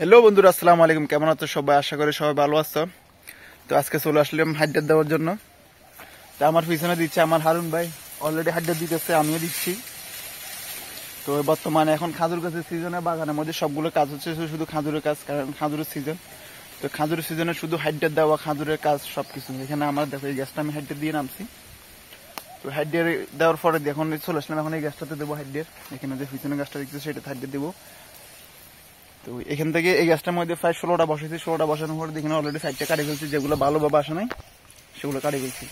Hello বন্ধুরা, আসসালামু আলাইকুম। কেমন আছো সবাই? আশা করি সবাই ভালো আছো। তো আজকে চলে আসলাম হাড্ডার দেওয়ার জন্য। তো আমার পিছনে দিচ্ছে আমার হারুন ভাই, অলরেডি হাড্ডার দিতেছে, আমিও দিচ্ছি। তো বর্তমানে এখন খাজুর গাছের সিজনে বাগানের মধ্যে সবগুলো কাজ হচ্ছে, শুধু খাজুরের কাজ, কারণ খাজুরের সিজন। তো খাজুরের সিজনে শুধু হাড্ডার দেওয়া, খাজুরের কাজ সবকিছু। এখানে আমার দেখো এই গ্যাসটা আমি হাড্ডার দিয়ে নামছি। তো হাড্ডার দেওয়ার পরে এখন চলে আসলাম, এখন এই গ্যাসটাতে দেবো হাড্ডার। এখানে যে পিছনে গাছটা দেখতেছে সেটাতে হাড্ডার দেবো। তো এখান থেকে এই গাছটার মধ্যে প্রায় 16টা বসেছি। 16টা বসানোর পর দেখি অলরেডি সাইডটা কাটে ফেলছি, যেগুলো ভালো বা বাসা নাই সেগুলো কাটে ফেলছি।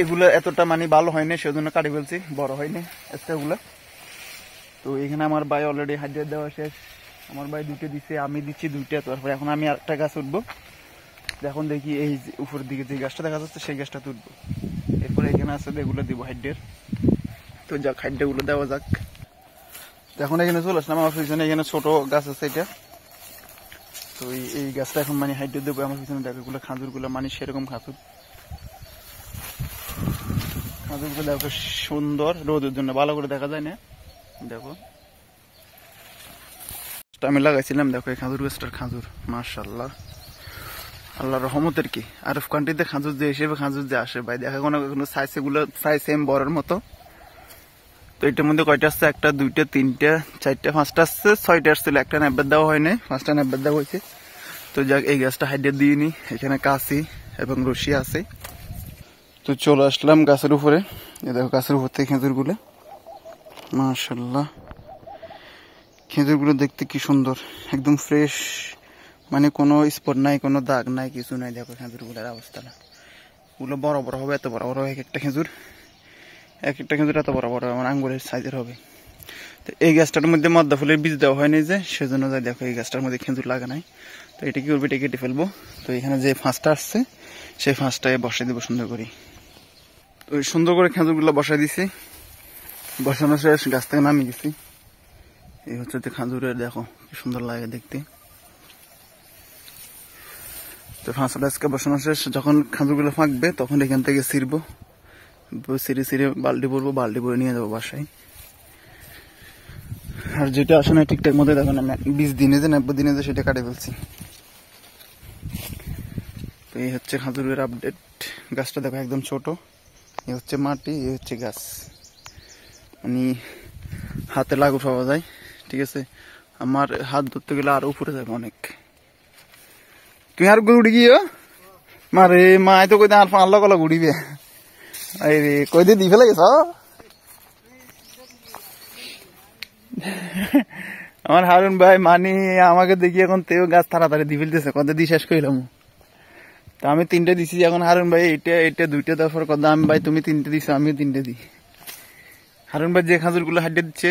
এগুলো এতটা মানে ভালো হয়নি, সেজন্য কাটে ফেলছি, বড় হয়নি এক্সট্রাগুলো। তো এখানে আমার ভাই অলরেডি হাইড্রেট দেওয়া শেষ। আমার ভাই দুটো দিচ্ছে, আমি দিচ্ছি দুইটা। তারপরে এখন আমি আরেকটা গাছ উঠবো। এখন দেখি এই উপরের দিকে যে গাছটা দেখা যাচ্ছে সেই গাছটা তুলবো। এরপরে এখানে আছে এগুলো দিব হাইড্রেট। তো যাক, হাইড্রেটগুলো দেওয়া যাক। এখন এখানে চলে আসলাম আমার পিছনে, এখানে ছোট গাছ আছে এটা। তো এই গাছটা এখন মানে হাইড্রেট দেবো। আমার পিছনে দেখো এগুলো খাজুরগুলো, মানে সেরকম খাজুরগুলো দেখো সুন্দর, রোদের জন্য ভালো করে দেখা যায় না। দেখো আমি লাগাইছিলাম, দেখো এই খাজুর গাছটার খাজুর মাশাআল্লাহ, আল্লাহ রহমতের কি। আরব কান্ট্রিতে খাজুর যে হিসেবে খাজুর যে আসে ভাই, দেখা কোনো সাইজ, এগুলো সাইজ সেম বড়ের মতো। তো এটার মধ্যে কয়টা আসছে? একটা, দুইটা, তিনটা, চারটা, পাঁচটা আসছে, 6টা আসছিল। একটা নেব্বার দেওয়া হয়নি, 5টা নেব্বার দেওয়া হয়েছে। তো যাক, এই গাছটা হাইড্রেট দিয়ে নি। এখানে কাশি এবং রশি আছে। তো চলে আসলাম গাছের উপরে। দেখো গাছের উপর থেকে খেজুরগুলো মাশাআল্লাহ, খেজুরগুলো দেখতে কি সুন্দর, একদম ফ্রেশ, মানে কোনো স্পট নাই, কোনো দাগ নাই, কিছু নাই। দেখো খেজুরগুলোর অবস্থা না, ওগুলো বড় বড় হবে, এত বড় বড় এক একটা খেজুর এত বড় বড় আমার আঙ্গুলের সাইজের হবে। তো এই গাছটার মধ্যে মদ্দা ফুলের বীজ দেওয়া হয়নি, যে সেজন্য যাই দেখো এই গাছটার মধ্যে খেজুর লাগা নাই। তো এটা কি করবে, এটা কেটে ফেলবো। তো এখানে যে ফাঁসটা আসছে সেই ফাঁসটায় বসাই দেবো সুন্দর করে। তো সুন্দর করে খেজুরগুলো বসাই দিছি, বসানো শেষ, গাছ থেকে নামিয়ে গেছি। এই হচ্ছে যে খাজুরের, দেখো কি সুন্দর লাগে দেখতে। তো ফাঁসটা আজকে বসানো শেষ। যখন খাজুরগুলো ফাঁকবে তখন এখান থেকে ছিঁড়বো, ছিঁড়ে বাল্টি ভরবো, বাল্টি ভরে নিয়ে যাবো বাসায়। আর যেটা আসে না ঠিকঠাক মতো, দেখো না 20 দিনে যে 90 দিনে যে সেটা কাটে ফেলছি। তো এই হচ্ছে খাজুরের আপডেট। গাছটা দেখো একদম ছোট, এই হচ্ছে মাটি, এই হচ্ছে গাছ, মানে হাতে লাগু পাওয়া যায়। ঠিক আছে, আমার হাত ধরতে গেলে আরো উপরে যাবে অনেক। তুমি আর উড়ি গিয়ে মারে মায় তো কইতে আর পাঁচলা কলা ঘুরিবে। এই রে কই দিয়ে দি ফেলে গেছ আমার হারুন ভাই, মানে আমাকে দেখি এখন তেও গাছ তাড়াতাড়ি দি ফেলতেছে, কত দিয়ে শেষ করিলাম। তো আমি 3টে দিছি। এখন হারুন ভাই এটা 2টা দেওয়ার পর কথা, আমি ভাই তুমি 3টে দিছো, আমিও 3টে দিই। হারুন ভাই যে খাজুরগুলো হাড্ডে দিচ্ছে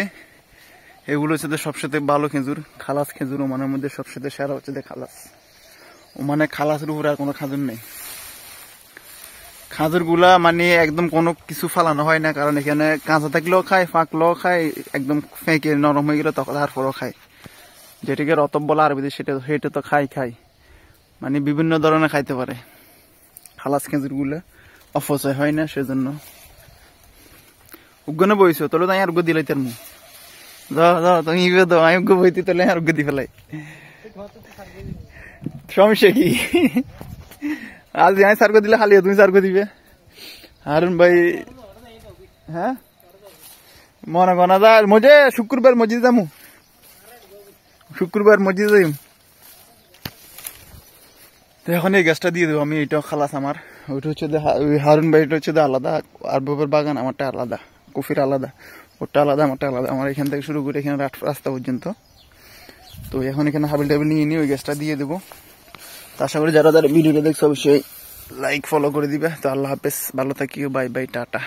এগুলো হচ্ছে সবসাথে ভালো খেজুর, খালাস খেজুর। ওমানের মধ্যে সবসাথে সেরা হচ্ছে খালাস। ওমানে খালাসের উপরে আর কোনো খাজুর নেই। খাজুর গুলা মানে একদম কোনো কিছু ফালানো হয় না, কারণ এখানে কাঁচা থাকলেও খায়, ফাঁকলেও খায়, একদম ফেঁকে নরম হয়ে গেলে তখন তারপরও খায়। যেটাকে রতব বলা আরবিতে, সেটা তো খাই, মানে বিভিন্ন ধরনের খাইতে পারে। খালাস খেজুর গুলা অপচয় হয় না, সেজন্য। উগ্গনে বইছো তোলে তাই আরোগ্য দিলাই তার মুখ যাও তুমি দাও, আমি উগ্গ বইতে তোলে আরোগ্য দি ফেলাই। সমস্যা কি? আজ আমি সার্গ দিলে খালি তুমি সার্গ দিবে। হারুন ভাই হ্যাঁ মনে গনা যা মজে শুক্রবার মসজিদ যামু, শুক্রবার মসজিদ যাইম। তো এখন এই গাছটা দিয়ে দেবো আমি। এটা খালাস আমার, ওইটা হচ্ছে হারুন ভাই, এটা হচ্ছে আলাদা, আর বাবার বাগান আমারটা আলাদা, কফির আলাদা, ওটা আলাদা, আমারটা আলাদা। আমার এখান থেকে শুরু করে এখানে রাস্তা পর্যন্ত। তো এখন এখানে হাবিল টাবিল নিয়ে নিয়ে ওই গাছটা দিয়ে দেবো। আশা করি যারা ভিডিওটা দেখছো অবশ্যই লাইক ফলো করে দিবে। তো আল্লাহ হাফেজ, ভালো থাকিও, বাই বাই, টাটা।